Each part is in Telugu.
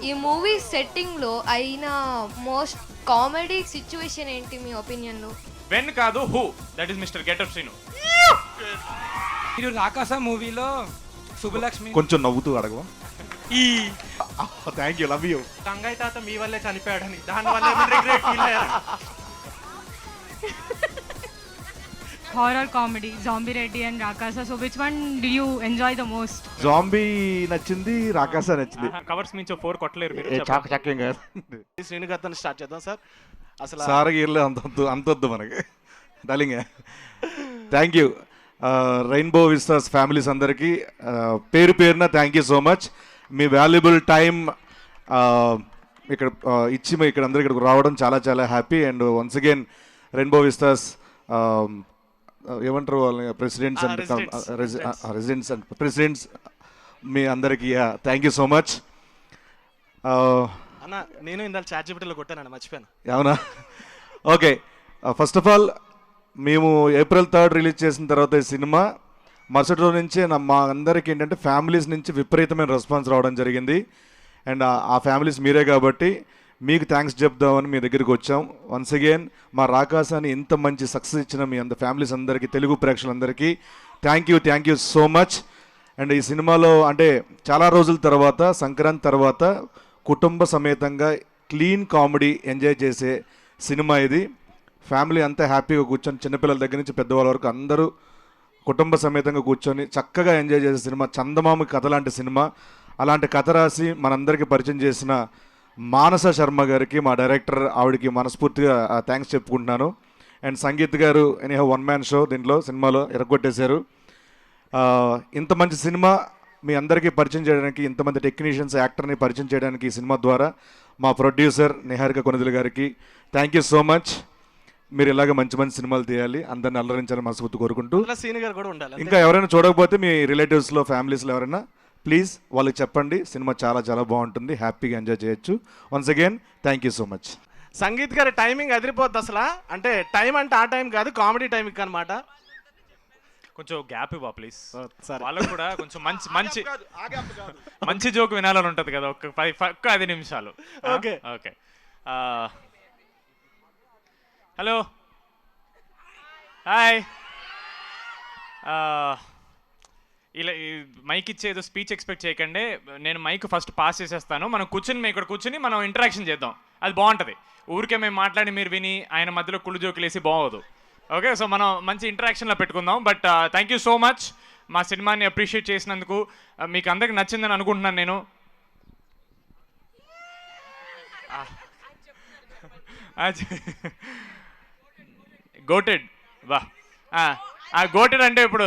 ఈ మూవీ సెట్టింగ్లో అయిన మోస్ట్ కామెడీ సిచ్యువేషన్ ఏంటి మీ ఒపీనియన్లో? వెన్ కాదు who, that is mister getup Srinu. మీరు రాకాస మూవీలో శుభలక్ష్మి కొంచెం నవ్వుతూ అడగవా? ఈ thank you, love you. Gangayya తాత మీ వల్లే చనిపోయాడని దానివల్ల రిగ్రెట్ ఫీల్ అయ్యారు. Horror comedy, Zombie Reddy and Rakasa. So which one did you enjoy the most? Zombie నచ్చింది, రాకాస నచ్చింది. కవర్స్ మించి 4 కొట్టలేరు మీరు. చాకచక్యం కాదు. శ్రీను గారితో స్టార్ట్ చేద్దాం సార్. అసలు సార్ గీర్లే అంతొద్దు మనకి darling. Thank you Rainbow Vistas families అందరికీ పేరు పేరున థ్యాంక్ యూ సో మచ్. మీ వాల్యుబుల్ టైం ఇక్కడ ఇచ్చి ఇక్కడ అందరూ ఇక్కడికి రావడం చాలా చాలా happy. And once again Rainbow Vistas ఏమంటారు వాళ్ళని, presidents and residents and presidents మీ అందరికీ థ్యాంక్ యూ సో మచ్. అన్న నేను ఇందాక చాట్ జీపీటీలో కొట్టానన్న, మర్చిపోయాను. అవునా? ఓకే, ఫస్ట్ ఆఫ్ ఆల్ మేము April 3 రిలీజ్ చేసిన తర్వాత ఈ సినిమా మరుసటి రోజు నుంచే మా అందరికీ ఏంటంటే ఫ్యామిలీస్ నుంచి విపరీతమైన రెస్పాన్స్ రావడం జరిగింది. అండ్ ఆ ఫ్యామిలీస్ మీరే కాబట్టి మీకు థ్యాంక్స్ చెప్దామని మీ దగ్గరికి వచ్చాం. వన్స్ అగైన్ మా రాకాసాని ఇంత మంచి సక్సెస్ ఇచ్చిన మీ ఫ్యామిలీస్ అందరికీ, తెలుగు ప్రేక్షకులందరికీ thank you so much. And ఈ సినిమాలో అంటే చాలా రోజుల తర్వాత, సంక్రాంతి తర్వాత కుటుంబ సమేతంగా క్లీన్ కామెడీ ఎంజాయ్ చేసే సినిమా ఇది. ఫ్యామిలీ అంతా హ్యాపీగా కూర్చొని, చిన్నపిల్లల దగ్గర నుంచి పెద్దవాళ్ళ వరకు అందరూ కుటుంబ సమేతంగా కూర్చొని చక్కగా ఎంజాయ్ చేసే సినిమా. చందమామ కథ లాంటి సినిమా. అలాంటి కథ రాసి మనందరికీ పరిచయం చేసిన మానస శర్మ గారికి, మా డైరెక్టర్, ఆవిడకి మనస్ఫూర్తిగా థ్యాంక్స్ చెప్పుకుంటున్నాను. అండ్ సంగీత్ గారు ఎనీహౌ వన్ మ్యాన్ షో దీంట్లో సినిమాలో ఎరగొట్టేశారు. ఇంత మంచి సినిమా మీ అందరికీ పరిచయం చేయడానికి, ఇంతమంది టెక్నీషియన్స్, యాక్టర్ని పరిచయం చేయడానికి ఈ సినిమా ద్వారా మా ప్రొడ్యూసర్ నిహారిక కొనిదెల గారికి థ్యాంక్ యూ సో మచ్. మీరు ఇలాగ మంచి మంచి సినిమాలు తీయాలి, అందరిని అల్లరించాలని మనస్ఫూర్తి కోరుకుంటూ, శ్రీను గారు కూడా ఉండాలి. ఇంకా ఎవరైనా చూడకపోతే మీ రిలేటివ్స్లో, ఫ్యామిలీస్లో ఎవరైనా ప్లీజ్ వాళ్ళకి చెప్పండి. సినిమా చాలా చాలా బాగుంటుంది, హ్యాపీగా ఎంజాయ్ చేయొచ్చు. Once again thank you so much. Sangeet గారి టైమింగ్ అదిరిపోద్ది అసలు. అంటే టైం అంటే ఆ టైం కాదు, కామెడీ టైమింగ్ అనమాట. కొంచెం గ్యాప్ ఇవ్వ ప్లీజ్. సరే, వాళ్ళకు కూడా కొంచెం మంచి మంచి జోక్ వినాలని ఉంటుంది కదా. ఒక్క 10 నిమిషాలు. Okay okay. Hello, hi. ఇలా మైక్ ఇచ్చే ఏదో స్పీచ్ ఎక్స్పెక్ట్ చేయకండి. నేను మైక్ ఫస్ట్ పాస్ చేసేస్తాను. మనం ఇక్కడ కూర్చుని మనం ఇంటరాక్షన్ చేద్దాం, అది బాగుంటుంది. ఊరికే మేము మాట్లాడి మీరు విని ఆయన మధ్యలో కుళ్ళు జోకులు వేసి బాగోదు. ఓకే, సో మనం మంచి ఇంటరాక్షన్లో పెట్టుకుందాం. But thank you so much మా సినిమాని అప్రిషియేట్ చేసినందుకు. మీకు అందరికి నచ్చిందని అనుకుంటున్నాను నేను. గోటెడ్ వా. గోటెడ్ అంటే ఇప్పుడు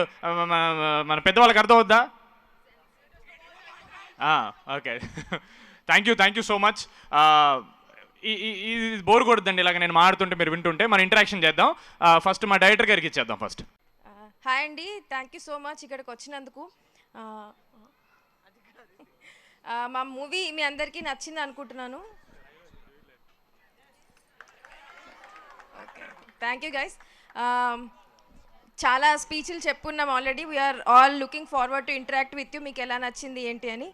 మన పెద్దవాళ్ళకి అర్థం అవుద్దా? Okay, thank you so much. ఇది బోర్ కొడుద్దండి ఇలాగ నేను మాడుతుంటే మీరు వింటుంటే. మన ఇంటరాక్షన్ చేద్దాం. ఫస్ట్ మా డైరెక్టర్ గారికి ఇచ్చేద్దాం ఫస్ట్. హాయ్ అండి, థ్యాంక్ యూ సో మచ్ ఇక్కడికి వచ్చినందుకు. మా మూవీ మీ అందరికీ నచ్చింది అనుకుంటున్నాను. Okay, thank you guys. చాలా స్పీచ్లు చెప్పుకున్నాం already. We are all looking forward to interact with you. మీకు ఎలా నచ్చింది ఏంటి అని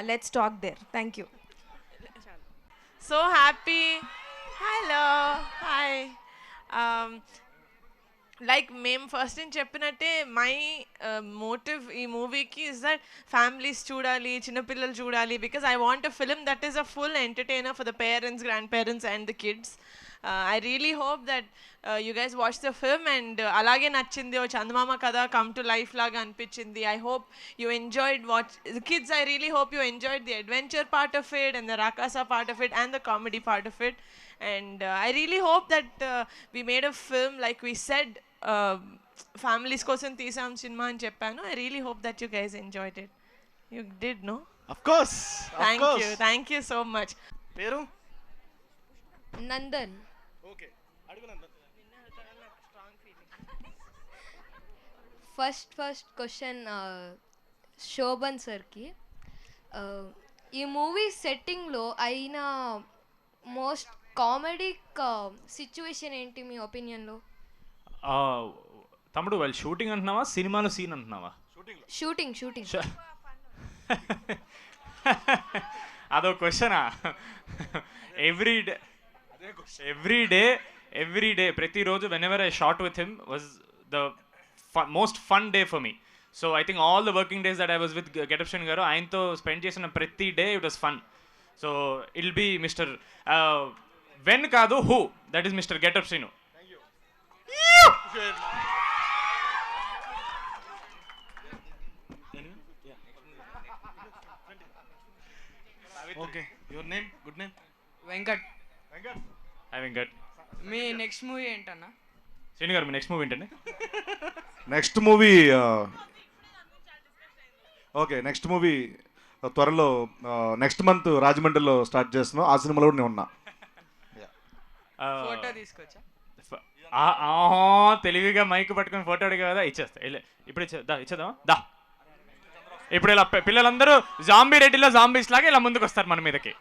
let's talk there. Thank you. So happy. Hello. Hi. Like మేము ఫస్ట్ నేను చెప్పినట్టే మై మోటివ్ ఈ మూవీకి ఇస్ దట్ ఫ్యామిలీస్ చూడాలి, చిన్నపిల్లలు చూడాలి. Because I want a film that is a full entertainer for the parents, grand parents and the kids. I really hope that you guys watch the film and అలాగే నచ్చింది. ఓ చందమామ కథ కమ్ టు లైఫ్ లాగా అనిపించింది. I hope you enjoyed the kids. I really hope you enjoyed the adventure part of it and the Rakasa part of it and the comedy part of it. And I really hope that we made a film like we said, families కోసం తీసాం సినిమా అని చెప్పాను. I really hope that you guys enjoyed it. You did, no? of course. Thank you so much. పేరు నందన్. ఓకే, అడుగు నందన్. ఫస్ట్ క్వశ్చన్ శోభన్ సార్కి. ఈ మూవీ సెట్టింగ్లో అయిన మోస్ట్ కామెడీ సిచ్యువేషన్ ఏంటి మీ ఒపీనియన్లో? తమ్ముడు వాళ్ళు షూటింగ్ అంటున్నావా, సినిమాలో సీన్ అంటున్నావా? షూటింగ్. అదో క్వశ్చనా? ఎవ్రీ డే ప్రతిరోజు whenever I shot with him was the most fun day for me. So I think all the working days that I was with Getup Srinu garu, ఆయనతో స్పెండ్ చేసిన ప్రతి day it was fun. So I'll be mister when కాదు who, that is mister getup Srinu. Okay, your name, good name? Venkat. I Venkat. మీ నెక్స్ట్ మూవీ ఏంటన్నా? శ్రీను గారు మీ నెక్స్ట్ మూవీ ఏంటండి? Next movie okay, next movie త్వరలో నెక్స్ట్ మంత్ రాజమండ్రిలో స్టార్ట్ చేస్తున్నాం. ఆ సినిమాలో కూడా నేను ఉన్నా. ఫోటో తీసుకొచ్చా. తెలివిగా మైక్ పట్టుకొని ఫోటో అడిగా కదా, ఇచ్చేస్తా. ఇప్పుడు ఇచ్చేద్దామా? దా. ఇప్పుడు ఇలా పిల్లలందరూ జాంబీ రెడ్డిలో జాంబీస్ లాగా ఇలా ముందుకు వస్తారు మన మీదకి.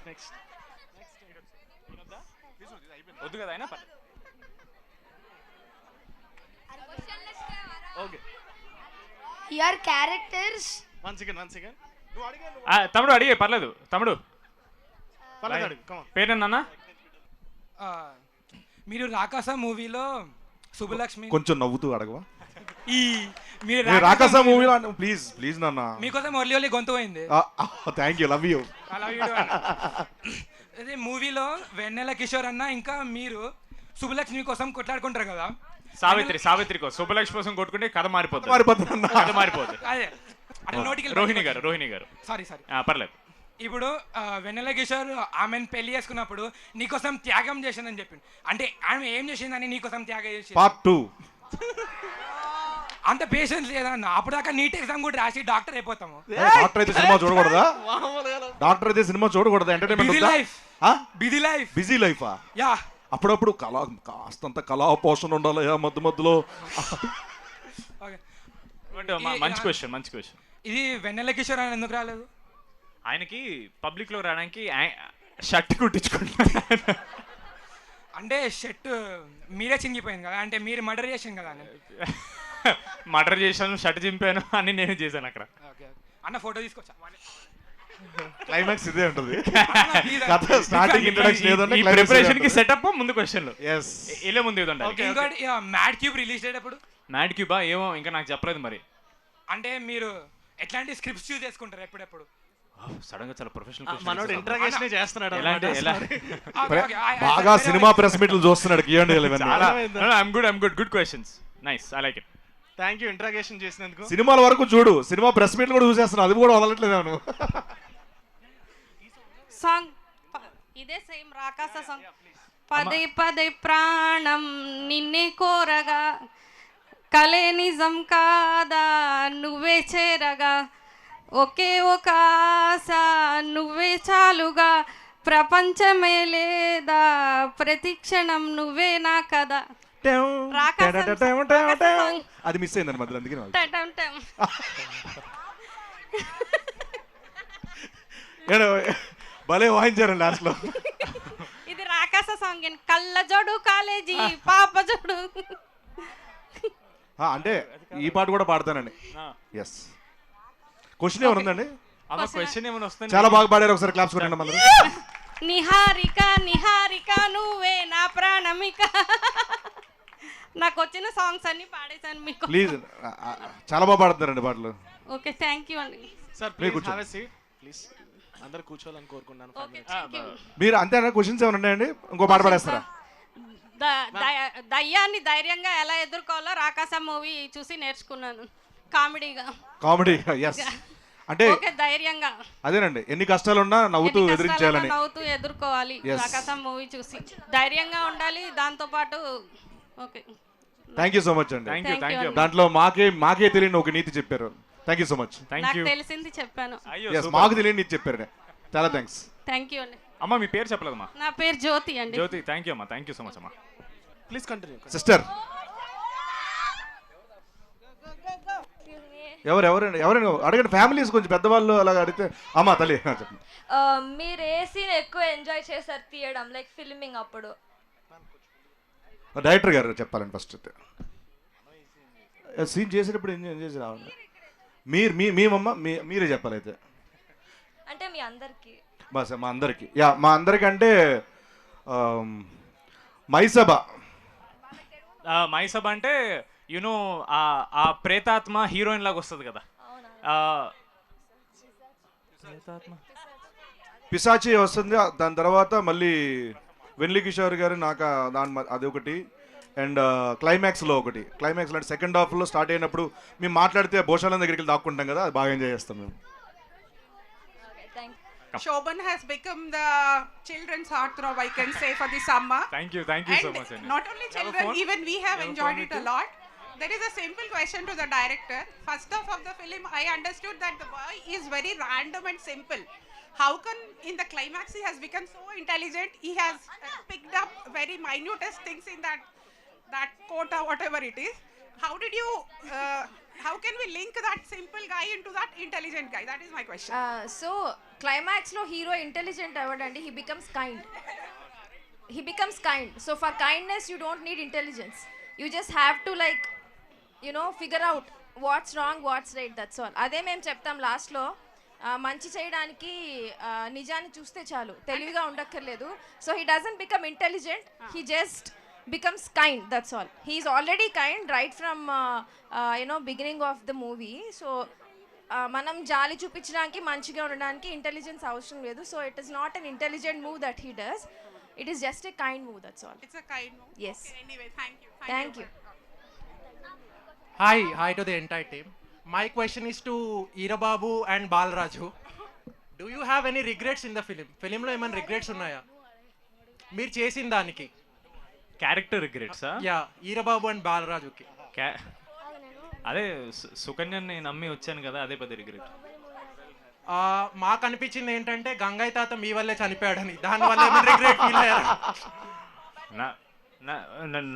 నెక్స్ట్ వద్దు కదా అయినా. Okay, your characters. One second నువ్వు అడిగా, తమ్ముడు అడిగే పర్లేదు. తమ్ముడు పర్లేదు అడుగు, come on. పేరేనన్నా? మీరు రాకాస మూవీలో శుభలక్ష్మి. కొంచెం నవ్వుతూ అడగవా? మీరు రాకాస మూవీలో ప్లీజ్ నాన్న. మీకోసం ఒర్లి ఒర్లి గొంతు పోయింది. Thank you, love you. అదే మూవీలో వెన్నెల కిషోర్ అన్న ఇంకా మీరు శుభలక్ష్మి కోసం కొట్లాడుకుంటారు కదా. సావిత్రి కోసం శుభలక్ష్మి కోసం కొట్టుకుంటే కథ మారిపోతుంది. అదే అట్లా నోటికి రోహిణి గారు సారీ పర్లేదు. ఇప్పుడు వెన్నెల కిషోర్ ఆమెను పెళ్లి చేసుకున్నప్పుడు నీకోసం త్యాగం చేసిందని చెప్పింది. అంటే ఆమె ఏం చేసిందని నీకోసం త్యాగం చేసింది? పార్ట్ 2. అంత పేషెన్స్ లేదన్న. అప్పుడు దాకా నీట్ ఎగ్జామ్ కూడా రాసి డాక్టర్ అయిపోతాము. డాక్టర్ అయితే సినిమా చూడకూడదా? డాక్టర్ అయితే సినిమా చూడకూడదా? ఎంటర్టైన్మెంట్ బిజీ లైఫా? యా, అప్పుడప్పుడు కాస్తంత కళా పోషణ ఉండాలి మధ్యలో. మంచి క్వశ్చన్. ఇది వెన్నెల కిషోర్ అని ఎందుకు రాలేదు? ఆయనకి పబ్లిక్ లో రావడానికి షర్ట్ కుట్టించుకుంటున్నాను. అంటే షర్ట్ మీరే చింగిపోయింది కదా, అంటే మీరు మర్డర్ చేసాను కదా. మర్డర్ చేశాను, షర్ట్ చింపాను అని నేను చేశాను అక్కడ. అన్న ఫోటో తీసుకొచ్చా. క్లైమాక్స్ ఇదే ఉంటుంది. స్టార్టింగ్ ప్రిపరేషన్ కి సెటప్ ముందు క్వశ్చన్లు ఇలా ముందు ఇది ఉండాలి. ఇంకోటి మ్యాడ్ క్యూబ్ రిలీజ్ అయ్యేటప్పుడు. మ్యాడ్ క్యూబా ఏమో ఇంకా నాకు చెప్పలేదు మరి. అంటే మీరు ఎట్లాంటి స్క్రిప్ట్స్ యూజ్ చేసుకుంటారు ఎప్పుడెప్పుడు? సడన్ గా చాలా ప్రొఫెషనల్ మనోడు ఇంట్రాగేషన్ చేస్తున్నాడు. బాగా సినిమా ప్రెస్ మీట్లు చూస్తున్నాడు. I'm good questions, nice, I like it. Thank you interrogation చేసినందుకు. సినిమాల వరకు చూడు, సినిమా ప్రెస్ మీట్లు కూడా చూసేస్తున్నావు, అది కూడా వదలట్లేదు నువ్వు. సాంగ్ ఇదే సేమ్ రాకాస సాంగ్. పదే ప్రాణం నిన్నే కోరగా, కలే నిజం కాదా నువ్వే చేరగా, ఒకే ఒక ఆశ నువ్వే చాలుగా, ప్రపంచమే లేదా ప్రతి క్షణం నువ్వే నా కదా. అది మిస్ అయిందండి మధ్యలో, అందుకే భలే వాయించారండి లాస్ట్ లో. ఇది రాకాస సాంగ్. కళ్ళ జోడు కాలేజీ పాప జోడు. అంటే ఈ పాట కూడా పాడతానండి. ఎస్. క్వశ్చన్ ఏమైనా ఉందండి? క్వశ్చన్ ఏమైనా వస్తుంది? చాలా బాగా పాడారు, ఒకసారి క్లాప్స్ కొట్టండి మనం. నిహారిక నువ్వే నా ప్రాణమిక. నాకు వచ్చిన సాంగ్స్ అన్ని పాడేశాను మీకు. ప్లీజ్, చాలా బాగా పాడుతున్నారండి పాటలు. ఓకే, థ్యాంక్ యూ అండి. Sir please have a seat please. అందరూ కూర్చోవాలని కోరుకుంటున్నాను. మీరు అంతేనా? క్వశ్చన్స్ ఏమైనా ఉన్నాయండి? ఇంకో పాట పాడేస్తారా? దయ్యాన్ని ధైర్యంగా ఎలా ఎదుర్కోవాలో రాకాస మూవీ చూసి నేర్చుకున్నాను. Comedy, yes. అంటే ధైర్యంగా అదేనండి, ఎన్ని కష్టాలున్నా నవ్వుతూ ఎదిరించాలని, నవ్వుతూ ఎదుర్కోవాలి. రాకాస మూవీ చూసి ధైర్యంగా ఉండాలి. దాంతో పాటు okay, thank you so much అండి. Thank you. దాంట్లో మాకే తెలియని ఒక నీతి చెప్పారు. Thank you so much. నాకు తెలిసింది చెప్పాను. మాకు తెలియని నీతి చెప్పారు. చాలా థ్యాంక్స్. థ్యాంక్ యూ అండి. అమ్మా మీ పేరు చెప్పలేదమ్మా? నా పేరు జ్యోతి అండి. జ్యోతి, థ్యాంక్ యూ అమ్మా, థ్యాంక్ యూ సో మచ్ అమ్మా. Please continue sister. ఎవరైనా అడగండి, ఫ్యామిలీస్ కొంచెం పెద్దవాళ్ళు అలాగ అడిగితే. అమ్మా తల్లి చెప్పండి. మీరు ఏ సీన్ ఎక్కువ ఎంజాయ్ చేశారు తీయడం, లైక్ ఫిల్మింగ్ అప్పుడు? డైరెక్టర్ గారు చెప్పాలండి ఫస్ట్. సీన్ చేసేటప్పుడు ఎంజాయ్ చేసి రావాలి. మీరే చెప్పాలి అయితే. అంటే మీ అందరికి బస్ మా అందరికి మా అందరికంటే మైసభ మైసబ్ అంటే యునో ఆ ప్రేతాత్మ హీరోయిన్ లాగా వస్తుంది కదా. ప్రేతాత్మ పిశాచి వస్తుంది, దాని తర్వాత మళ్ళీ వెన్లి కిషోర్ గారు నాకు అది ఒకటి, అండ్ క్లైమాక్స్లో ఒకటి. క్లైమాక్స్లో అంటే సెకండ్ హాఫ్లో స్టార్ట్ అయినప్పుడు మేము మాట్లాడితే భోషాలం దగ్గరికి వెళ్ళి దాక్కుంటాం కదా, అది బాగా ఎంజాయ్ చేస్తాం మేము. Shobhan has become the children's heartthrob, I can say, for the summer. Thank you so much. And not only children, even we have enjoyed it a lot. There is a simple question to the director. First half of the film, I understood that the boy is very random and simple. How come in the climax he has become so intelligent? He has picked up very minutest things in that quote or whatever it is. How did you? How can we link that simple guy into that intelligent guy? That is my question. So క్లైమాక్స్లో హీరో ఇంటెలిజెంట్ అవ్వడండి, he becomes kind. So for kindness you don't need intelligence, you just have to like figure out what's wrong what's right, that's all. అదే మేము చెప్తాం లాస్ట్లో, మంచి చేయడానికి నిజాన్ని చూస్తే చాలు, తెలివిగా ఉండక్కర్లేదు. So he doesn't become intelligent, he just becomes kind, that's all. He is already kind right from beginning of the movie. So మనం జాలి చూపించడానికి మంచిగా ఉండడానికి ఇంటెలిజెన్స్ అవసరం లేదు. So it is not an intelligent move that he does, it is just a kind move, that's all. It's a kind move. Yes. Okay, anyway, Thank you. Hi to the entire team. My question is to Eerababu and Balaraju. Do you have any regrets in the film? Film లో ఏమైనా రిగ్రెట్స్ ఉన్నాయా మీరు చేసిన దానికి? క్యారెక్టర్ రిగ్రెట్సా? ఈరబాబు అండ్ బాలరాజుకి. అదే సుకన్యని నమ్మి వచ్చాను కదా, అదే పెద్ద రిగ్రెట్. మాకు అనిపించింది ఏంటంటే గంగయ్య తాత మీ వల్లే చనిపోయాడని, దానివల్ల ఏమైనా రిగ్రెట్ ఫీల్ అయ్యారా?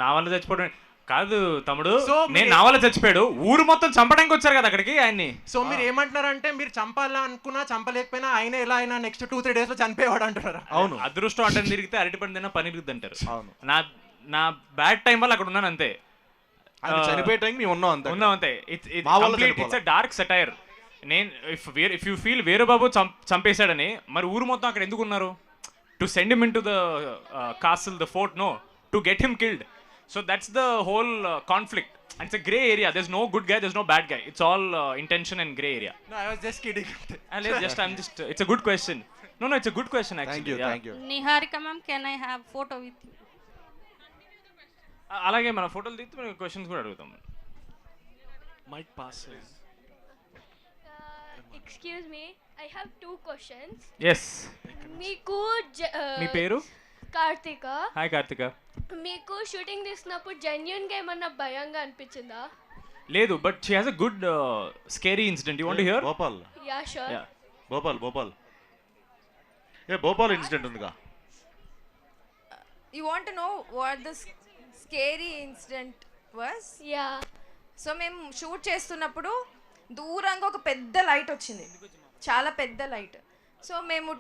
నా వల్ల చచ్చిపోవడం కాదు తమ్ముడు, నేను నా వల్ల చచ్చిపోయాడు, ఊరు మొత్తం చంపడానికి వచ్చారు కదా అక్కడికి ఆయన్ని. సో మీరు ఏమంటున్నారంటే మీరు చంపాలా అనుకున్నా చంపలేకపోయినా ఆయన ఎలా అయినా నెక్స్ట్ 2-3 days లో చనిపోయేవాడు అంటున్నారా? అవును, అదృష్టం అంటే తిరిగితే అరటిపండు తిన్నా పనిరుగుద్ది అంటారు. నా బ్యాడ్ టైం వల్ల అక్కడ ఉన్నాను అంతే. చనిపోయే టైం మేము ఉన్నాం అంతే. It's a dark satire. నేను ఇఫ్ యూ ఫీల్ వీరబాబు చంపేశాడని, మరి ఊరు మొత్తం అక్కడ ఎందుకు ఉన్నారు? To send him in to the castle, the fort, no, to get him killed. So that's the whole conflict, and it's a gray area. There's no good guy, there's no bad guy. It's all intention and gray area. No, I was just kidding. I'm just it's a good question. No, it's a good question actually. Thank you. Niharika ma'am, can I have photo with you? అలాగే మన ఫోటోలు తీస్తే మనం క్వశ్చన్స్ కూడా అడుగుతాం. Mic pass. Excuse me, I have 2 questions. Yes. మీకు మీ పేరు? కార్తిక. హాయ్ కార్తిక. మీకు షూటింగ్ తీసినప్పుడు జెన్యూన్ గా ఏమన్నా భయంగా అనిపించిందా? లేదు, but she has a good scary incident. You want to hear? Bhopal. Yeah sure. Bhopal incident ఉందిగా. You want to know what the scary incident was? Yeah. So మేము షూట్ చేస్తున్నప్పుడు దూరంగా ఒక పెద్ద లైట్ వచ్చింది, చాలా పెద్ద లైట్. సో మేము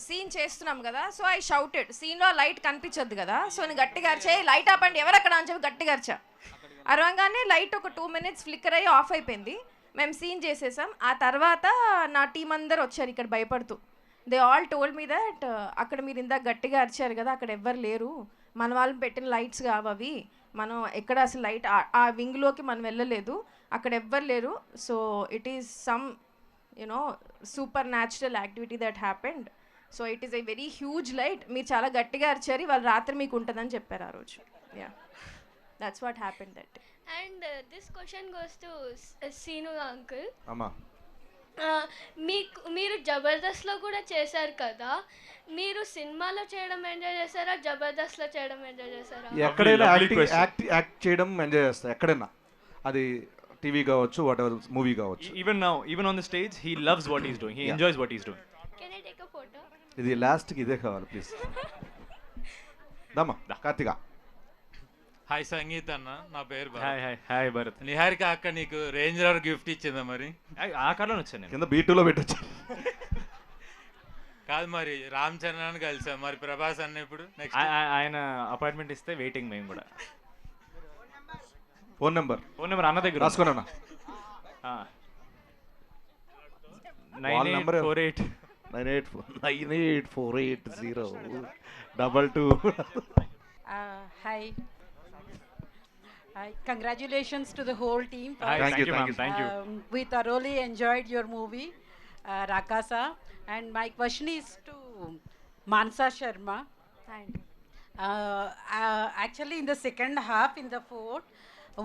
సీన్ చేస్తున్నాం కదా, సో ఐ షౌటెడ్, సీన్లో లైట్ కనిపించద్దు కదా, సో నేను గట్టిగా అరిచే లైట్ ఆపండి ఎవరు అక్కడ అని చెప్పి గట్టిగా అరిచా. అరవంగానే లైట్ ఒక 2 minutes ఫ్లిక్కర్ అయ్యి ఆఫ్ అయిపోయింది. మేము సీన్ చేసేసాం. ఆ తర్వాత నా టీం అందరు వచ్చారు ఇక్కడ భయపడుతూ. They all told me that అక్కడ మీరు ఇందాక గట్టిగా అరిచారు కదా, అక్కడ ఎవ్వరు లేరు, మన వాళ్ళు పెట్టిన లైట్స్ కావవి, మనం ఎక్కడ అసలు లైట్ ఆ వింగ్లోకి మనం వెళ్ళలేదు, అక్కడ ఎవ్వరు లేరు. So it is some supernatural activity that happened. So it is a very huge light. మీరు చాలా గట్టిగా అరిచారు, వాళ్ళు రాత్రి మీకు ఉంటుందని చెప్పారు ఆ రోజు. Yeah, that's what happened that day. And this question goes to Seenu uncle. అమ్మా, మీరు జబర్దస్త్లో కూడా చేశారు కదా, మీరు సినిమాలో చేయడం ఎంజాయ్ చేశారా, జబర్దస్త్లో చేయడం ఎంజాయ్ చేశారా? ఎక్కడైనా యాక్ట్ చేయడం ఎంజాయ్ చేస్తా, ఎక్కడైనా, అది టీవీ కావచ్చు, వాట్ ఎవర్ మూవీ కావచ్చు. Even on the stage, he loves what he's doing. He enjoys what he's doing. Can I take a photo? ఇది లాస్ట్కి ఇదే కావాలి ప్లీజ్. దమ్మా కార్తిక. హాయ్ సంగీత్ అన్న, నా పేరు హాయ్ భరత్. నిహారిక అక్క నీకు రేంజ్ రోవర్ గిఫ్ట్ ఇచ్చిందా? మరి ఆ కార్లో వచ్చాను నేను. కింద B2లో పెట్టొచ్చు. కాదు, మరి రామ్ చరణ్ కలిసాం, మరి ప్రభాస్ అన్న ఇప్పుడు నెక్స్ట్ ఆయన అపాయింట్మెంట్ ఇస్తే వెయిటింగ్ మేము కూడా. ఫోన్ నెంబర్ అన్న దగ్గర రాసుకోనన్నా. 9848 98480222. Hi. Hi. Congratulations to the whole team. Hi, Thank you, ma'am. Thank you. We thoroughly enjoyed your movie, Rakasa. And my question is to Mansa Sharma. Actually, in the second half, in the fourth,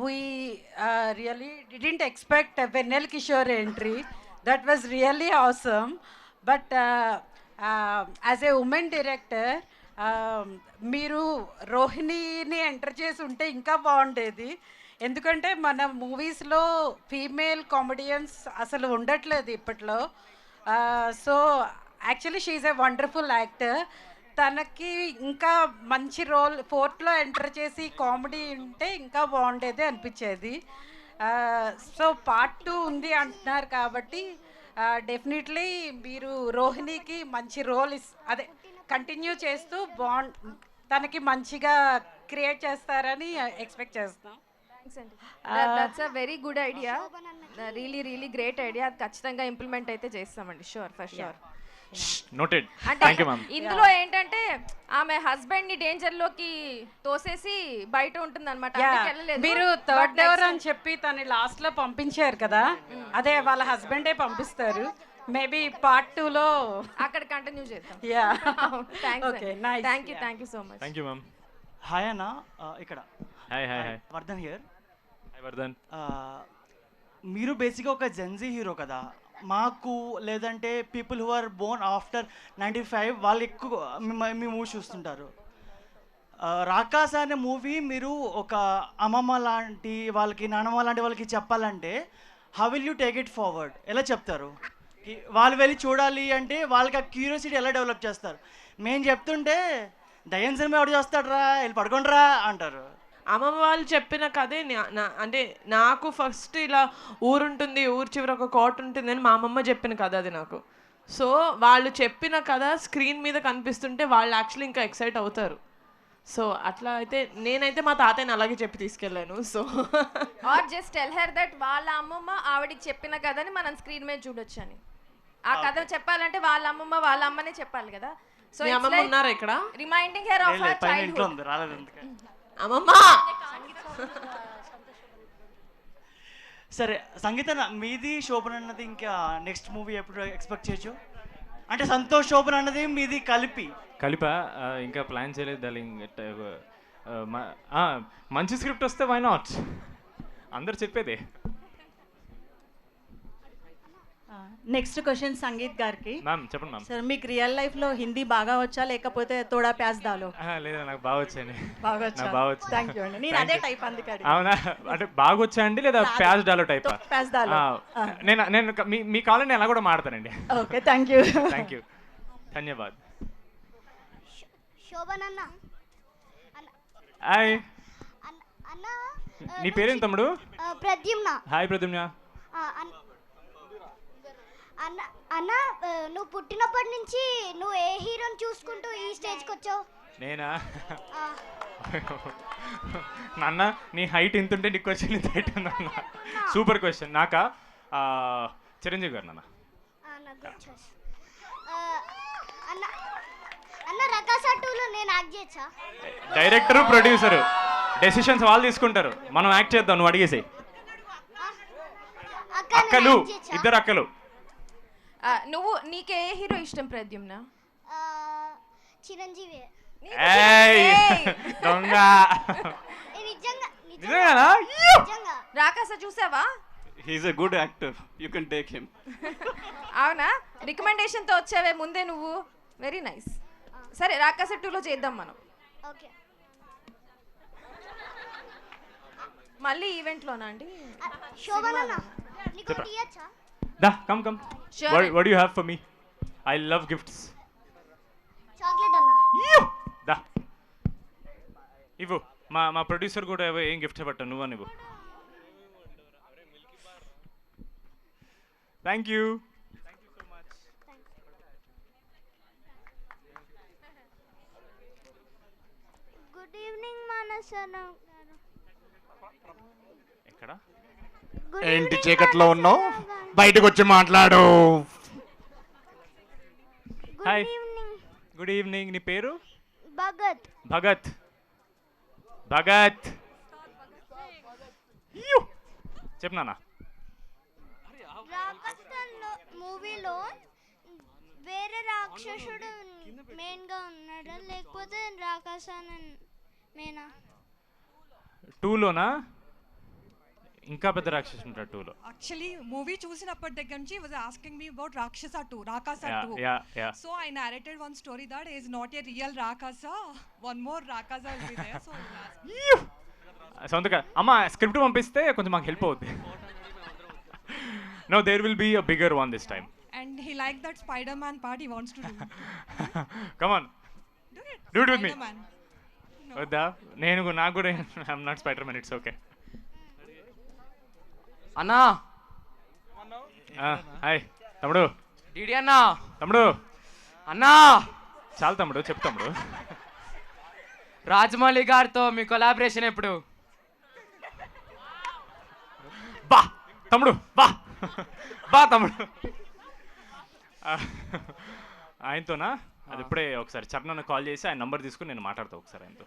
we really didn't expect a Venel Kishore entry. That was really awesome. But as a woman director, మీరు రోహిణిని ఎంటర్ చేసి ఉంటే ఇంకా బాగుండేది. ఎందుకంటే మన మూవీస్లో ఫీమేల్ కామెడియన్స్ అసలు ఉండట్లేదు ఇప్పట్లో. So actually she is a wonderful actor. తనకి ఇంకా మంచి రోల్ ఫోర్త్లో ఎంటర్ చేసి కామెడీ ఉంటే ఇంకా బాగుండేది అనిపించేది. సో పార్ట్ 2 ఉంది అంటున్నారు కాబట్టి డెఫినెట్లీ మీరు రోహిణికి మంచి రోల్ అదే కంటిన్యూ చేస్తూ తనకి మంచిగా క్రియేట్ చేస్తారని ఎక్స్పెక్ట్ చేస్తాం. థ్యాంక్స్ అండి. That's a very good idea, really great idea. అది ఖచ్చితంగా ఇంప్లిమెంట్ అయితే చేస్తామండి, షూర్, ఫర్ షూర్. నోటెడ్. అంటే థ్యాంక్ యూ మ్యామ్. ఇందులో ఏంటంటే ఆమె హస్బెండ్ ని డేంజర్ లోకి తోసేసి బయట ఉంటుంది అనమాట. మీరు థర్డ్ డోర్ అని చెప్పి తను లాస్ట్ లో పంపించారు కదా, అదే వాళ్ళ హస్బెండే పంపిస్తారు. మేబీ పార్ట్ 2లో అక్కడ కంటిన్యూ చేద్దాం. Thank you so much. Thank you ma'am. Hi అన్న, ఇక్కడ hi Vardhan here. Hi Vardhan. మీరు బేసిక్గా ఒక జెన్జీ హీరో కదా. మాకు లేదంటే people who are born after 95 వాళ్ళు ఎక్కువ మీ మూవీ చూస్తుంటారు. రాకాస అనే మూవీ మీరు ఒక అమ్మమ్మ లాంటి వాళ్ళకి, నాన్నమ్మ లాంటి వాళ్ళకి చెప్పాలంటే how will you take it forward? ఎలా చెప్తారు? వాళ్ళు వెళ్ళి చూడాలి అంటే వాళ్ళకి ఆ క్యూరియాసిటీ ఎలా డెవలప్ చేస్తారు? మేము చెప్తుంటే దయ్యం సినిమా ఎవడు చేస్తాడరా, వెళ్ళి పడుకోండిరా అంటారు. అమ్మమ్మ వాళ్ళు చెప్పిన కథే అంటే నాకు ఫస్ట్ ఇలా ఊరుంటుంది, ఊరు చివర ఒక కోట ఉంటుంది అని మా అమ్మమ్మ చెప్పిన కథ అది నాకు. సో వాళ్ళు చెప్పిన కథ స్క్రీన్ మీద కనిపిస్తుంటే వాళ్ళు యాక్చువల్లీ ఇంకా ఎక్సైట్ అవుతారు. సో అట్లా అయితే నేనైతే మా తాతయ్యని అలాగే చెప్పి తీసుకెళ్ళాను. So are just tell her that వాళ్ళ అమ్మమ్మ ఆవిడికి చెప్పిన కథని మనం స్క్రీన్ మీద చూడొచ్చు అని. ఆ కథ చెప్పాలంటే వాళ్ళ అమ్మమ్మ వాళ్ళ అమ్మనే చెప్పాలి కదా. సో మీ అమ్మమ్మ ఉన్నారా ఇక్కడ? Reminding her of her childhood. అమ్మమ్మ. సరే సంగీత, మీది శోభన్ అన్నది ఇంకా నెక్స్ట్ మూవీ ఎప్పుడు ఎక్స్పెక్ట్ చేయొచ్చు? అంటే సంతోష్ శోభన్ అన్నది మీది కలిపా ఇంకా ప్లాన్ చేయలేదు డార్లింగ్. మంచి స్క్రిప్ట్ వస్తే వై నాట్, అందరు చెప్పేదే. నెక్స్ట్ క్వశ్చన్ సంగీత్ గారికి. మ్యామ్ చెప్పండి మ్యామ్. సార్ మీకు రియల్ లైఫ్ లో హిందీ బాగా వచ్చా లేకపోతే తోడా ప్యాస్ దాలో? లేదా నాకు బాగా వచ్చాయండి. బాగా వచ్చా. థ్యాంక్ యూ అండి. నేను అదే టైప్ అందుకే. అవునా, అంటే బాగా వచ్చాయండి లేదా ప్యాస్ డాలో టైప్? ప్యాస్ దాలో. నేను మీ కాలేజ్ అలా కూడా మాడతానండి. Okay, thank you. Thank you, ధన్యవాద్. శోభన్ అన్న. హాయ్, నీ పేరేంటి తమ్ముడు? ప్రద్యుమ్న. హాయ్ ప్రద్యుమ్న. అన్న నువ్వు పుట్టినప్పటి నుంచి నువ్వు ఏ హీరోని చూసుకుంటూ ఈ స్టేజ్కి వచ్చావు? నేనా? నాన్న నీ హైట్ ఎంత ఉంటే నీకు క్వశ్చన్ ఇంత హైట్ ఉందన్న. Super question. నాకా చిరంజీవి గారు నాన్న. అన్న రకాసా 2లో నేను యాక్ట్ చేయొచ్చా? డైరెక్టరు ప్రొడ్యూసరు డెసిషన్స్ వాళ్ళు తీసుకుంటారు, మనం యాక్ట్ చేద్దాం, నువ్వు అడిగేసి. అక్కలు, ఇద్దరు అక్కలు. నువ్వు నీకే ఏ హీరో ఇష్టం ప్రద్యుమ్న? చిరంజీవి. దొంగ. నిజంగా రాకాస చూసావా? He's a good actor, you can take him. అవునా, రికమెండేషన్ తో వచ్చావే ముందే నువ్వు. Very nice. సరే రాకాస 2లో చేద్దాం మనం. ఓకే. మళ్ళీ ఈవెంట్ లోనా అండి? శోభనన్న నీకు ఇయ్యచ్చా? దా come come. What do you have for me? I love gifts. Chocolate అన్న. దా ఇవ్వు. మా ప్రొడ్యూసర్ కూడా ఏం గిఫ్ట్ ఇవ్వట, నువ్వు అని ఇవ్వు. Thank you. గుడ్ ఈవినింగ్ మానసన్న. ఎక్కడ? ఏంటి చీకట్లో ఉన్నావు? బయటకు వచ్చి మాట్లాడు. Hi good evening. నీ పేరు? భగత్. భగత్. భగత్ చెప్పు నాన్న. రాక్షసుల్లో మూవీలో వేరే రాక్షసుడు మెయిన్ గా ఉన్నాడా లేకపోతే రాక్షసన్ మెయినా? 2లోనా? ఇంకా పెద్ద రాక్షసు ఉంటాడు 2లో. యాక్చువల్లీ మూవీ చూసినప్పటి దగ్గర నుంచి వాజ్ ఆస్కింగ్ మీ అబౌట్ రాక్షస 2, రాకాస 2. Yeah. So I narrated one story that is not a real Rakasa. One more Rakasa will be there. So సొంతగా అమ్మ స్క్రిప్ట్ పంపిస్తే కొంచెం మాకు హెల్ప్ అవుద్ది. No, there will be a bigger one this time. and he liked that Spider-Man part. He wants to do. Come on. Do it with me. Spider-Man. వద్దా? నాకు కూడా I'm not spider man. It's okay. అన్నా. హాయ్ తమ్ముడు. డిడి అన్నా. తమ్ముడు. అన్నా. చాలు తమ్ముడు, చెప్పు తమ్ముడు. రాజమౌళి గారితో మీ కొలాబరేషన్ ఎప్పుడు? బా తమ్ముడు బా బా తమ్ముడు. ఆయనతోనా? అది ఇప్పుడే ఒకసారి చరణ్ కాల్ చేసి ఆయన నంబర్ తీసుకుని నేను మాట్లాడతా ఒకసారి ఆయనతో.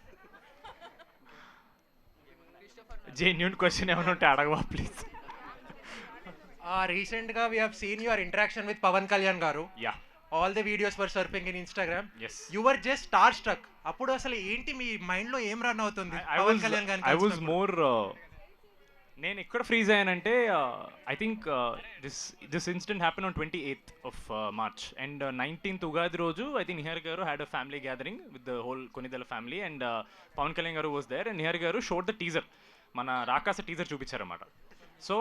జెన్యూన్ క్వశ్చన్ ఏమైనా ఉంటే అడగవా ప్లీజ్. రీసెంట్గా we have seen your interaction with Pawan Kalyan garu. Yeah. All the videos for surfing in Instagram. Yes. You were just star struck. అప్పుడు అసలు ఏంటి మీ మైండ్లో ఏం రన్ అవుతుంది పవన్ కళ్యాణ్ గారిని? ఐ వాజ్ మోర్ నేను ఎక్కడ ఫ్రీజ్ అయ్యానంటే I think this incident happen on 28th of March and 19th Ugadi రోజు I think Nihar garu had a family gathering with the whole Konidela family and Pawan Kalyan garu was there and Nihar గారు షోడ్ ద టీజర్, మన రాకాస టీజర్ చూపించారన్నమాట. So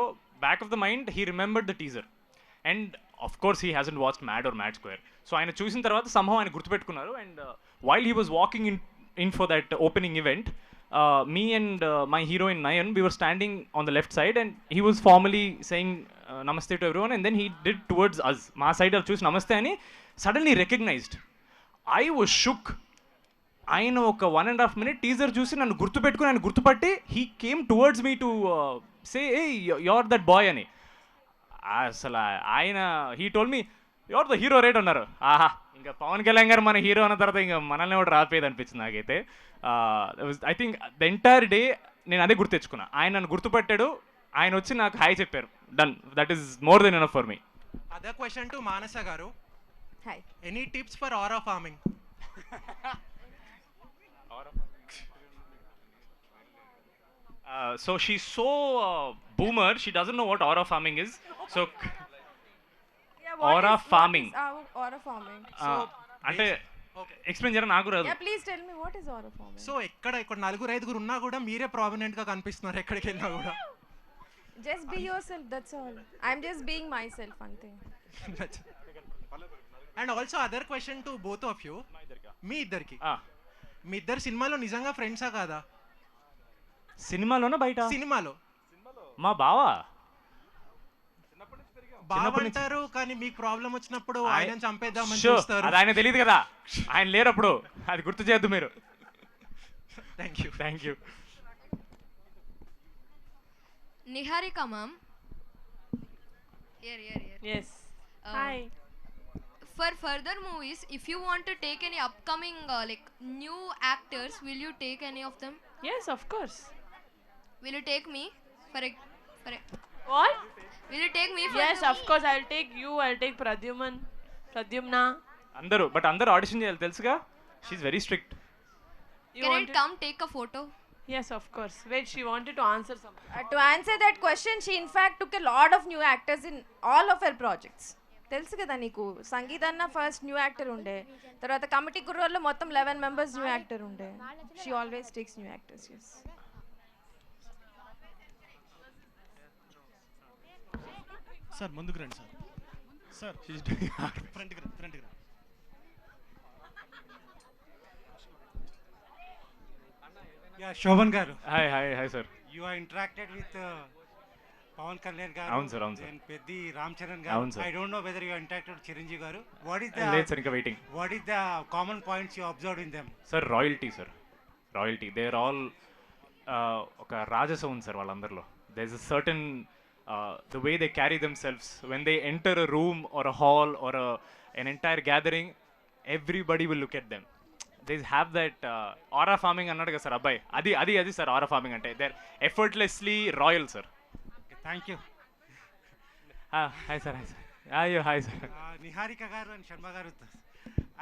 back of the mind he remembered the teaser and of course he hasn't watched Mad or Mad Square. సో ఆయన చూసిన తర్వాత సంభవం ఆయన గుర్తుపెట్టుకున్నారు and while he was walking in for that opening event, me and my heroine Nayan, we were standing on the left side and he was formally saying namaste to everyone and then he did towards us. Ma side al choose namaste ani suddenly recognized. I was shook. ఆయన ఒక 1.5 minute టీజర్ చూసి నన్ను గుర్తుపెట్టుకుని ఆయన గుర్తుపట్టి he came towards me to say hey you're that boy అని. అసలు ఆయన he told me you're the hero right అన్నారు. ఆహా, ఇంకా పవన్ కళ్యాణ్ గారు మన హీరో అన్న తర్వాత ఇంకా మనల్ని కూడా రాపోయేది అనిపించింది నాకైతే. I think the entire day నేను అదే గుర్తు తెచ్చుకున్నా. ఆయన నన్ను గుర్తుపట్టాడు, ఆయన వచ్చి నాకు హాయ్ చెప్పారు. Done, that is more than enough for me. Other question to Manasa garu. Hi. Any tips for aura farming? So she's so boomer, she doesn't know what aura farming is. So aura farming. Aura farming. అంటే ఎక్స్ప్లెయిన్ చేయడం నాకు రాదు. Yeah, please tell me what is aura farming. So ఇక్కడ 4-5 ఉన్నా కూడా మీరే ప్రామినెంట్ గా కనిపిస్తున్నారు ఎక్కడికి వెళ్ళినా కూడా. Just be yourself, that's all. I'm just being myself, ante. And also other question to both of you. మీ ఇద్దరికి మీ ఇద్దరు సినిమాలో నిజంగా ఫ్రెండ్సా కాదా? సినిమాలోనా బయట? సినిమాలో. మా బావా బాగుంటారు కానీ మీకు ప్రాబ్లం వచ్చినప్పుడు ఆయన చంపేద్దామని చూస్తారు. అది ఆయన తెలియదు కదా, ఆయన లేరప్పుడు. అది గుర్తు చేయొద్దు మీరు. Thank you. Niharika ma'am. Here. Yes. Hi. For further movies, if you want to take any upcoming like new actors, will you take any of them? Yes, of course. Will you take me for a What? Will you take me for Yes, of course. I'll take you. I'll take Pradyumna. అందరూ ఆడిషన్ చేయాలి తెలుసుగా. She's very strict. Can I come take a photo? Yes, of course. Wait, she wanted to answer something. To answer that question, she in fact took a lot of new actors in all of her projects. తెలుసు కదా నీకు, సంగీత అన్న ఫస్ట్ న్యూ యాక్టర్ ఉండే, తర్వాత కమిటీ కుర్రోల్లో మొత్తం 11 members న్యూ యాక్టర్ ఉండే. She always takes new actors. yes. Sir ముందుకు రండి సార్. ఫ్రంట్కి రండి. శోభన్ గారు. Hi sir. You are interacted with Pawan Kalyan గారు. అవును సార్. పెద్ది రామ్ చరణ్ గారు. I don't know whether you interacted with Chiranjeevi గారు. వాట్ ఇస్ ద లేదు సార్, ఇంకా waiting. What is the common points you observed in them? Sir royalty they are all ఒక రాజసం ఉంది సార్ వాళ్ళందరిలో. There is a certain the way they carry themselves when they enter a room or a hall or an entire gathering, everybody will look at them. They have that aura farming అన్నాడు కదా సార్ అబ్బాయి, అది సార్ ఆరా ఫార్మింగ్ అంటే. They are effortlessly royal sir. Thank you. Hi sir. అయ్యో హాయ్ సార్. నిహారిక గారు అండ్ శర్మ గారు,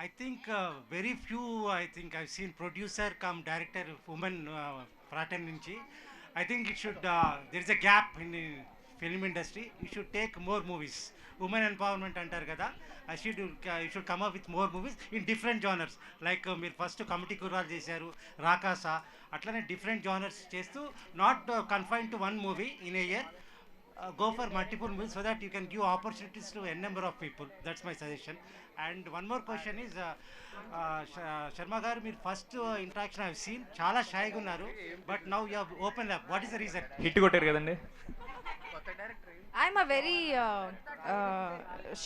I think very few, I think I've seen producer come director woman Praten nunchi. I think it should, there is a gap in the film industry. You should take more movies. Women empowerment antar kada. You should come up with more movies in different genres. Like మీరు ఫస్ట్ కమిటీ కుర్రాలు చేశారు, రాకాసా, అట్లనే డిఫరెంట్ జానర్స్ చేస్తూ not confine to one movie in a year. Go for multiple movies so that you can give opportunities to a number of people. That's my suggestion. And one more question is, Sharma garu, meer first interaction I've seen chala shy ga unnaru, but now you have opened up. What is the reason? Hit కొట్టారు కదండి. I'm a very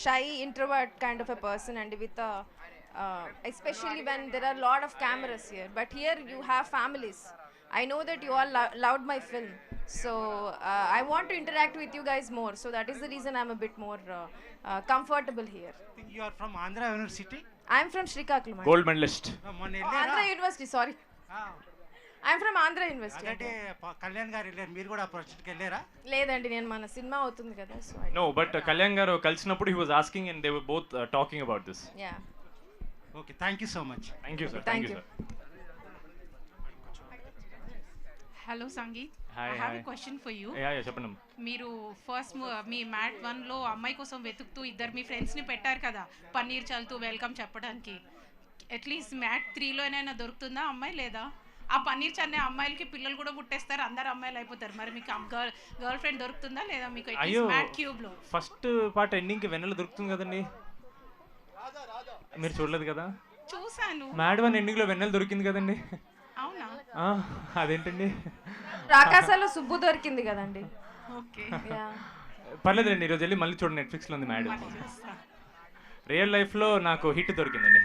shy introvert kind of a person, and with especially when there are a lot of cameras here, but here you have families. I know that you all loved my film, so I want to interact with you guys more, so that is the reason I'm a bit more comfortable here. I think you are from Andhra University. I'm from Srikakulam. Gold medalist. Andhra University, sorry. I'm from Andhra University. అంటే కళ్యాణ్ గారు వెళ్ళారు, మీరు కూడా ప్రాజెక్ట్కి వెళ్ళారా? లేదండి, నేను మన సినిమా అవుతుంది కదా, సో నో, బట్ కళ్యాణ్ గారు కలిసినప్పుడు he was asking and they were both talking about this. Yeah. Okay, thank you so much. Thank you sir. Thank you. Hello sangeet, Hi, I have hi. A question for you. Yeah చెప్పండి. మీరు ఫస్ట్ మీ మ్యాట్ 1లో అమ్మాయి కోసం వెతుకుతూ ఇద్దరు మీ ఫ్రెండ్స్ని పెట్టారు కదా, పన్నీర్ చల్లుతూ వెల్కమ్ చెప్పడానికి. అట్లీస్ట్ మ్యాట్ 3లో అయినా దొరుకుతుందా అమ్మాయి? లేదా ఆ పన్నీర్ చల్లే అమ్మాయిలకి పిల్లలు కూడా పుట్టేస్తారు, అందరు అమ్మాయిలు అయిపోతారు. మరి మీకు గర్ల్ ఫ్రెండ్ దొరుకుతుందా లేదా మీకు అయ్యో, మ్యాట్ క్యూబ్లో? ఫస్ట్ పార్ట్ ఎండింగ్కి వెన్నెల దొరుకుతుంది కదండి, మీరు చూడలేదు కదా? చూసాను. మ్యాడ్ 1 ఎండింగ్లో వెన్నెల దొరికింది కదండి. అవునా? అదేంటండి, రాకాసాలో సుబ్బు దొరికింది కదండి. ఓకే, పర్లేదండి, ఈరోజు వెళ్ళి మళ్ళీ చూడండి, నెట్ఫ్లిక్స్లో ఉంది మ్యాడ్. రియల్ లైఫ్లో నాకు హిట్ దొరికిందండి.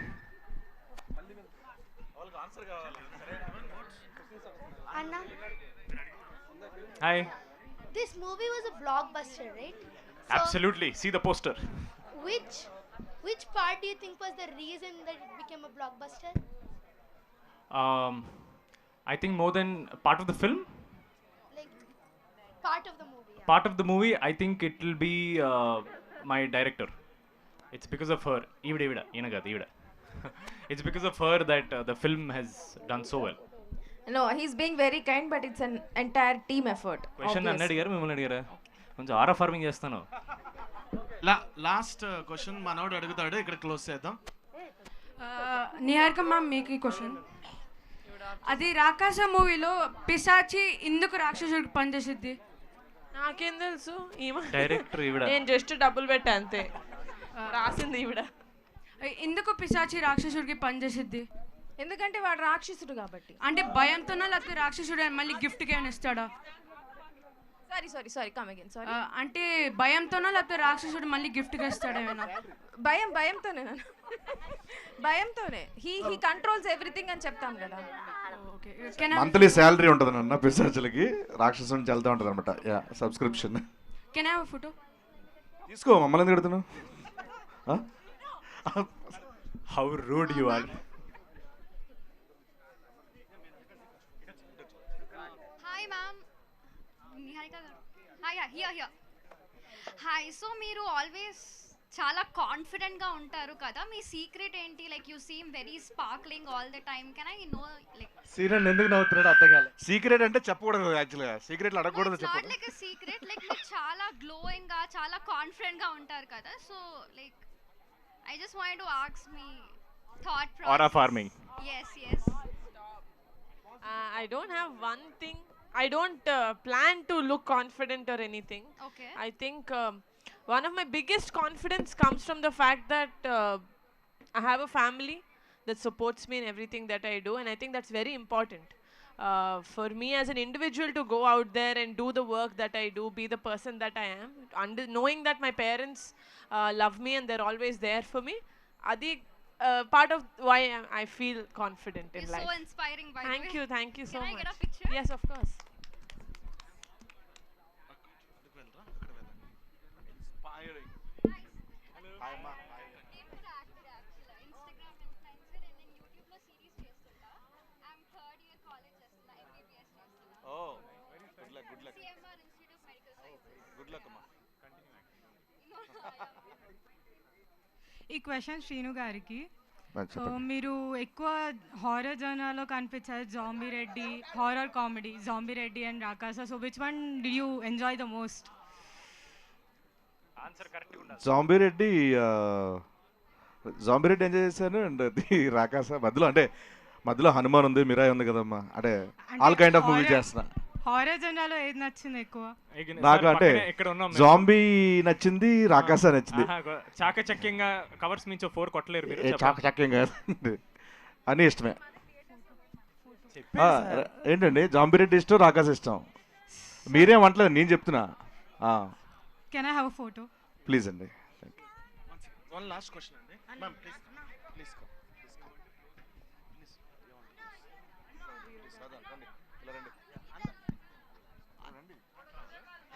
Anna, hi. this movie was a blockbuster, right? Absolutely. See the poster. Which part do you think was the reason that it became a blockbuster? I think more than part of the film. Like part of the movie. Yeah. Part of the movie, I think it will be my director. It's because of her. Evida. It's because of her that the film has done so well. No, he's being very kind, but it's an entire team effort. Question నన్ను అడిగారు, మిమ్మల్ని అడిగారా? కొంచెం ఆరా ఫార్మింగ్ చేస్తాను. లాస్ట్ క్వశ్చన్ మనోడు అడుగుతాడు, ఇక్కడ క్లోజ్ చేద్దాం. నిహారిక మ్యామ్, మీకు ఈ క్వశ్చన్. అది రాకాస మూవీలో పిశాచి ఎందుకు రాక్షసుడికి పనిచేసిద్ది? నాకేం తెలుసు, డైరెక్టర్ ఈవిడ. నేను జస్ట్ డబ్బులు పెట్టా అంతే, రాసింది ఈవిడ. ఎందుకు పిశాచి రాక్షసుడికి పనిచేసిద్ది? ఎందుకంటే వాడు రాక్షసుడు కాబట్టి. అంటే భయంతోనా లేకపోతే రాక్షసుడు మళ్ళీ గిఫ్ట్గా ఏమైనా ఇస్తాడా? Sorry come again. సారీ, అంటే భయంతోనా లేకపోతే రాక్షసుడు మళ్ళీ గిఫ్ట్గా ఇస్తాడా ఏమైనా? భయంతోనే హీ కంట్రోల్స్ ఎవ్రీథింగ్ అని చెప్తాం కదా. మంత్లీ శాలరీ ఉంటుంది అన్న పిశాచులకి, రాక్షసుని చల్లుతూ ఉంటుంది అనమాట. Yeah, subscription. Can I have a photo? తీసుకో, మమ్మల్ని ఎందుకు పెడుతున్నావు? How rude you are. Hi. So మీరు ఆల్వేస్ చాలా కాన్ఫిడెంట్గా ఉంటారు కదా, మీ సీక్రెట్ ఏంటి? Like you seem very sparkling all the time. Can I know like secret ఎందుకు నవ్వుతున్నాడు అర్థం కాలేదు. సీక్రెట్ అంటే చెప్పకూడదు, యాక్చువల్గా సీక్రెట్లు అడగకూడదు. Not like a secret, like మీరు చాలా గ్లోయింగ్ గా చాలా కాన్ఫిడెంట్ గా ఉంటారు కదా. So like I just wanted to ask me thought process. Aura farming. yes I don't have one thing. I don't plan to look confident or anything. Okay. I think one of my biggest confidence comes from the fact that I have a family that supports me in everything that I do, and I think that's very important. For me as an individual to go out there and do the work that I do, be the person that I am, knowing that my parents love me and they're always there for me, adi part of why I feel confident in You're life. so inspiring, by the way. Thank you so much. Can I get a picture? Yes, of course. Inspiring. ఈ క్వశ్చన్ శ్రీను గారికి. చెప్పండి. మీరు ఎక్కువ హారర్ జోనర్లో కనిపించారు, zombie Reddy, horror comedy, zombie Reddy and Rakasa. So which one do you enjoy the most? Zombie Reddy enjoy చేశాను. అండ్ రాకాస మధ్యలో హనుమాన్ ఉంది, మిరాయి ఉంది కదమ్మా. అంటే ఆల్ కైండ్ ఆఫ్ మూవీ చేస్తున్నా. హారర్ జోనర్లో ఏది నచ్చింది ఎక్కువ? నాకు అంటే జాంబీ నచ్చింది, రాకాస నచ్చింది. చాకచక్యంగా కవర్స్ మించి 4 కొట్టలేరు మీరు. చాకచక్యంగా అని ఇష్టమే. ఏంటండి జాంబీ రెడ్డి ఇష్టం, రాకాస ఇష్టం. మీరేం అంటలేదు, నేను చెప్తున్నా. Can I have a photo please అండి. వన్ లాస్ట్ క్వశ్చన్ అండి మ్యామ్, ప్లీజ్ ప్లీజ్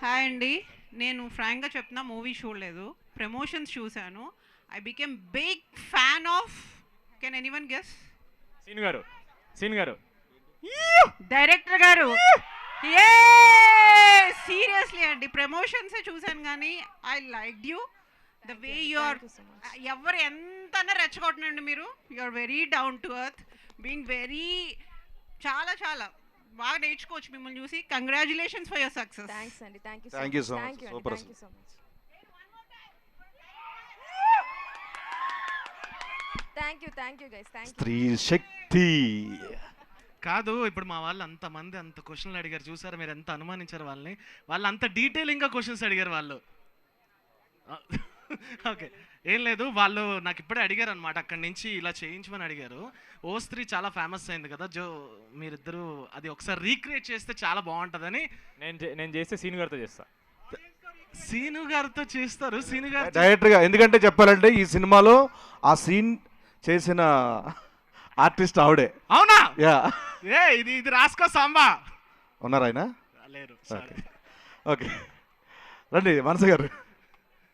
హాయ్ అండి, నేను ఫ్రాంక్గా చెప్తున్నా, మూవీ చూడలేదు, ప్రమోషన్స్ చూశాను. I became big fan of, can anyone guess? సీన్ గారు డైరెక్టర్ గారు. సీరియస్లీ అండి, ప్రమోషన్సే చూశాను కానీ I like you the way you are. ఎవరు ఎంతనా రెచ్చగొట్టనండి మీరు, you are very down to earth, being very చాలా చాలా బాగా నేర్చుకోవచ్చు మిమ్మల్ని చూసి. Congratulations for your success. Thanks అండి. Thank you so much. Super. Thank you guys. స్త్రీ శక్తి కాదు, ఇప్పుడు మా వాళ్ళు అంతమంది అంత క్వశ్చన్లు అడిగారు చూసారా, మీరు ఎంత అనుమానించారు వాళ్ళని. వాళ్ళు అంత డీటెయిలింగ్గా క్వశ్చన్స్ అడిగారు వాళ్ళు. ఓకే, ఏం లేదు, వాళ్ళు నాకు ఇప్పుడే అడిగారు అనమాట, అక్కడి నుంచి ఇలా చేయించమని అడిగారు. ఓ3 చాలా ఫేమస్ అయింది కదా, మీరిద్దరూ అది ఒకసారి రీక్రియేట్ చేస్తే చాలా బాగుంటుందని. నేను చేస్తే సీను గారితో చేస్తా. సీను గారితో చేస్తారు, సీను గారు డైరెక్టర్గా. ఎందుకంటే చెప్పాలంటే ఈ సినిమాలో ఆ సీన్ చేసిన ఆర్టిస్ట్ ఆవిడే. అవునా? యా. ఇది రాసుకో సాంబా. ఉన్నారా ఆయన? లేరు. ఓకే, రండి మనసు గారు,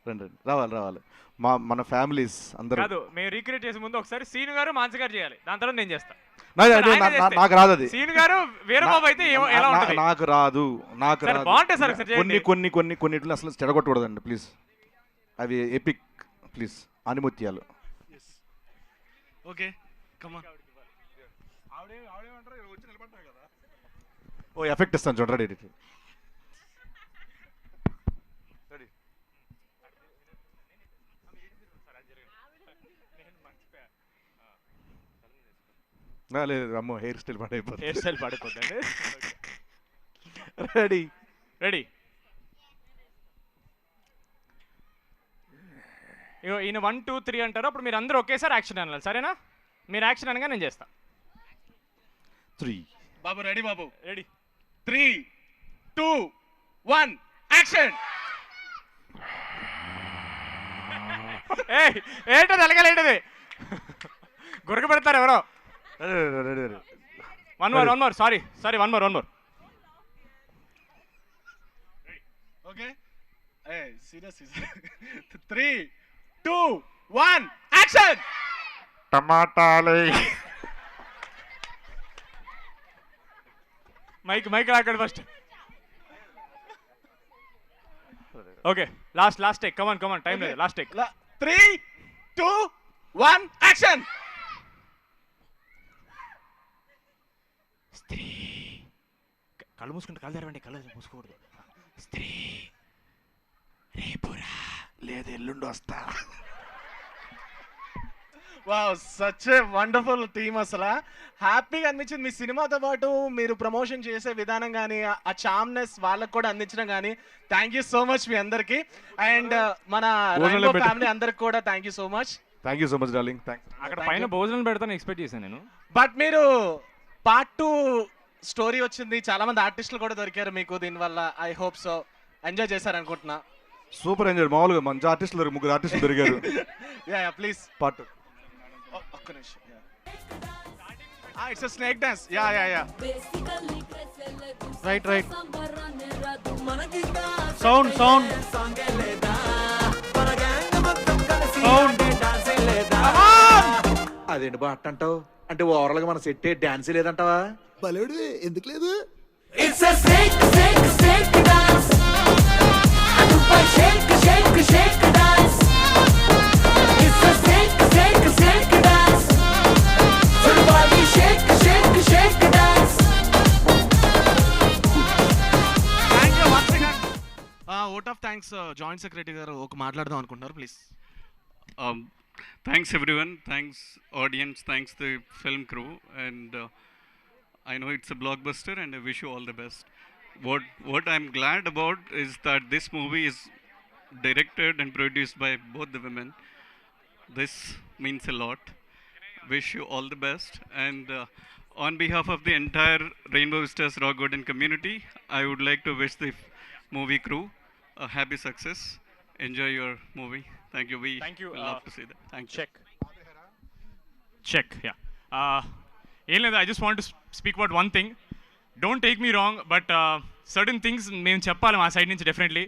రండి. రావాలి. మన ఫ్యామిలీస్ అందరూ. కాదు, మేము రీక్రియేట్ చేసే ముందు ఒకసారి సీను గారు మాన్స గారు చేయాలి, దాని తర్వాత నేను చేస్తా. నాకు రాదు అది. సీను గారు వీరబాబు అయితే ఎలా ఉంటుంది? నాకు రాదు. బాగుంటాయి సార్. కొన్నిటిని అసలు చెడగొట్టకూడదండి ప్లీజ్. అవి ఎపిక్ ప్లీజ్, ఆనిముత్యాలు. Okay, come on. ఓ ఎఫెక్ట్ ఇస్తాను చూడండి. లేదు అమ్మో, హెయిర్ స్టైల్ పాడైపోతుంది. రెడీ. ఇగో ఈయన 1 2 3 అంటారు, అప్పుడు మీరు అందరూ ఒకేసారి యాక్షన్ అనాలి, సరేనా? మీరు యాక్షన్ అనగా నేను చేస్తా. 3 బాబు రెడీ. బాబు రెడీ. 3 2 1 యాక్షన్. ఏంటది ఎలగలేంటది, గురక పెడతారు ఎవరో. One more sorry 1 more. Okay, serious. 3 2 1 action. టమాటాలే. మైక్ రాకండి first. Okay, last take. Come on time లేదు, లాస్ట్ టేక్. 3 2 1 యాక్షన్. స్త్రీ కళ్ళు మూసుకుంటే కళ్ళు తెరవండి, కళ్ళు మూసుకోకూడదు. స్త్రీ రేపురా లేదు ఎల్లుండి వస్తా. Wow, such a wonderful team. అసలు హ్యాపీగా అనిపించింది మీ సినిమాతో పాటు మీరు ప్రమోషన్ చేసే విధానం కానీ ఆ చామ్నెస్ వాళ్ళకు కూడా అందించడం కానీ. థ్యాంక్ యూ సో మచ్ మీ అందరికి. అండ్ మన ఫ్యామిలీ అందరికి కూడా thank you so much. Thank you so much darling. అక్కడ పైన భోజనం పెడతాను ఎక్స్పెక్ట్ చేశాను నేను. బట్ మీరు పార్ట్ 2 స్టోరీ వచ్చింది, చాలా మంది ఆర్టిస్టులు కూడా దొరికారు మీకు దీనివల్ల. ఐ హోప్ సో ఎంజాయ్ చేశారు అనుకుంటున్నా. Super enjoy. మామూలుగా మంచి ఆర్టిస్టులు 3 ఆర్టిస్టులు దొరికారు. Yeah please part 2. ఒక్క నిమిషం. It's a snake dance. Yeah right. Sound అదేంటి బా అట్టంటావు? అంటే ఓవరాల్గా మన సెట్టే డాన్సే లేదంటావా? బలేడు ఎందుకు లేదు? It's a shake dance. Shake dance. It's a shake dance. Everybody shake dance. Thank you once again. Vote of thanks joint secretary గారు ఒక మాట్లాడదాం అనుకుంటున్నారు please. Thanks everyone, thanks audience, thanks the film crew, and I know it's a blockbuster and I wish you all the best. What I'm glad about is that this movie is directed and produced by both the women. This means a lot. Wish you all the best, and on behalf of the entire Rainbow Vistas Rock Garden community, I would like to wish the movie crew a happy success. Enjoy your movie. Thank you. We will love to see that. Thank you. Check, yeah. ఏం లేదు, I just want to speak about one thing. Don't take me wrong, but certain things మేము చెప్పాలి మా సైడ్ నుంచి డెఫినెట్లీ.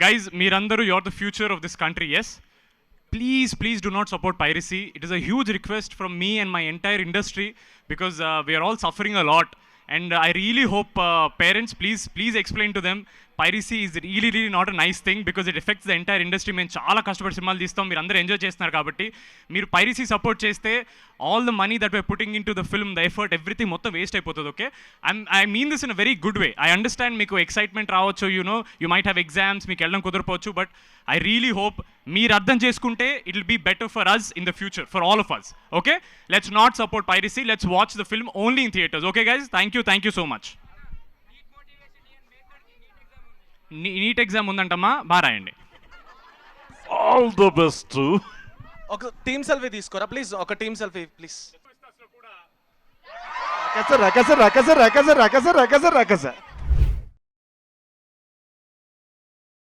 గైజ్, మీరందరూ you're the future of this country. Yes, please do not support piracy. It is a huge request from me and my entire industry, because we are all suffering a lot, and I really hope parents, please explain to them piracy is really not a nice thing, because it affects the entire industry. మేము చాలా కష్టపడి సినిమాలు తీస్తాం, మీరు అందరూ ఎంజాయ్ చేస్తున్నారు కాబట్టి మీరు పైరసీ సపోర్ట్ చేస్తే all the money that way putting in to the film, the effort, everything మొత్తం వేస్ట్ అయిపోతుంది. Okay, I mean this in a very good way. I understand మీకు ఎక్సైట్మెంట్ రావచ్చు, యూ మైట్ హ్యావ్ ఎగ్జామ్స్, మీకు వెళ్ళడం కుదరపోవచ్చు, బట్ ఐ రియలీ హోప్ మీరు అర్థం చేసుకుంటే it will be better for us in the future, for all of us. Okay, let's not support piracy, let's watch the film only in theatres. Okay guys, thank you so much. NEET exam ఉందంటమ్మా, బాగా రాయండి. All the best. ఒక టీమ్ సెల్ఫీ తీసుకోరా ప్లీజ్, ఒక టీమ్ సెల్ఫీ ప్లీజ్. రకస